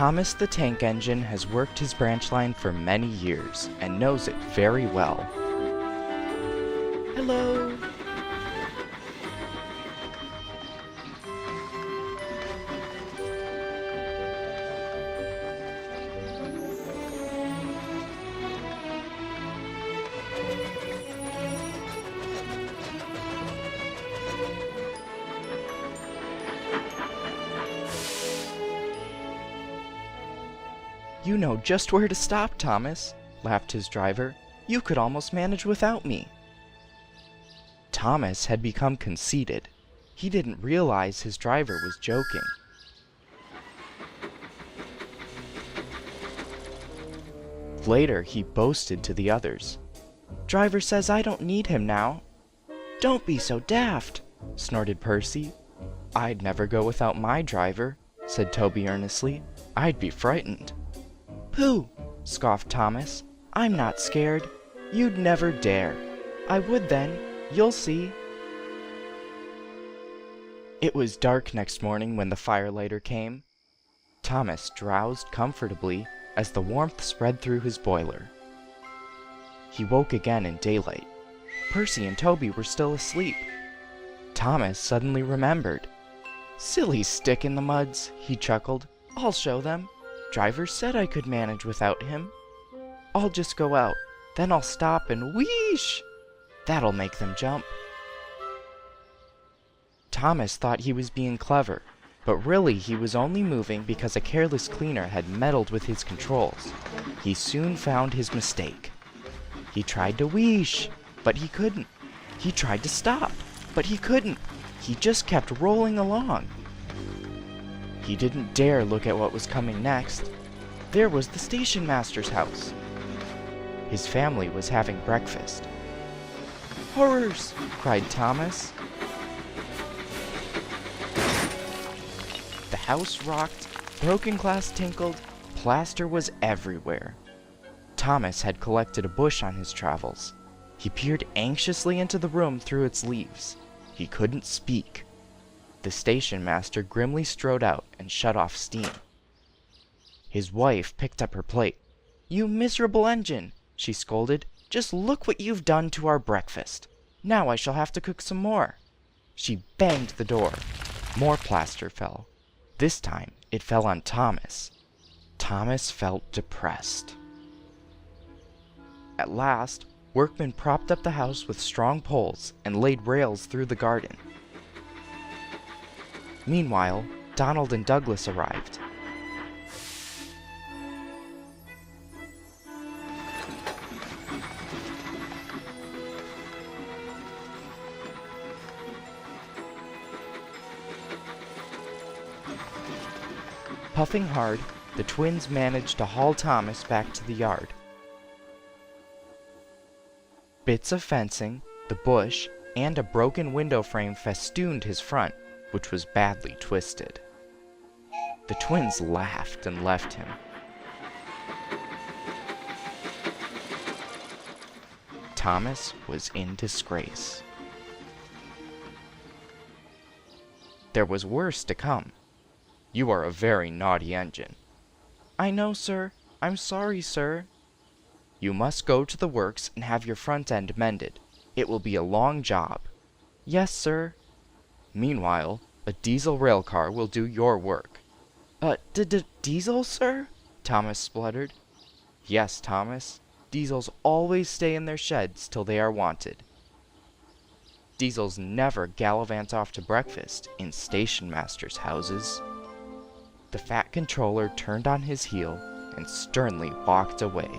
Thomas the Tank Engine has worked his branch line for many years and knows it very well. Hello! You know just where to stop, Thomas, laughed his driver. You could almost manage without me. Thomas had become conceited. He didn't realize his driver was joking. Later, he boasted to the others. Driver says I don't need him now. Don't be so daft, snorted Percy. I'd never go without my driver, said Toby earnestly. I'd be frightened. Pooh, scoffed Thomas. I'm not scared. You'd never dare. I would then. You'll see. It was dark next morning when the firelighter came. Thomas drowsed comfortably as the warmth spread through his boiler. He woke again in daylight. Percy and Toby were still asleep. Thomas suddenly remembered. Silly stick in the muds, he chuckled. I'll show them. Driver said I could manage without him. I'll just go out, then I'll stop and wheesh! That'll make them jump. Thomas thought he was being clever, but really he was only moving because a careless cleaner had meddled with his controls. He soon found his mistake. He tried to wheesh, but he couldn't. He tried to stop, but he couldn't. He just kept rolling along. He didn't dare look at what was coming next. There was the station master's house. His family was having breakfast. Horrors! Cried Thomas. The house rocked, broken glass tinkled, plaster was everywhere. Thomas had collected a bush on his travels. He peered anxiously into the room through its leaves. He couldn't speak. The station master grimly strode out and shut off steam. His wife picked up her plate. You miserable engine, she scolded. Just look what you've done to our breakfast. Now I shall have to cook some more. She banged the door. More plaster fell. This time it fell on Thomas. Thomas felt depressed. At last, workmen propped up the house with strong poles and laid rails through the garden. Meanwhile, Donald and Douglas arrived. Puffing hard, the twins managed to haul Thomas back to the yard. Bits of fencing, the bush, and a broken window frame festooned his front, which was badly twisted. The twins laughed and left him. Thomas was in disgrace. There was worse to come. You are a very naughty engine. I know, sir. I'm sorry, sir. You must go to the works and have your front end mended. It will be a long job. Yes, sir. Meanwhile, a diesel rail car will do your work. Diesel, sir? Thomas spluttered. Yes, Thomas. Diesels always stay in their sheds till they are wanted. Diesels never gallivant off to breakfast in station masters' houses. The fat controller turned on his heel and sternly walked away.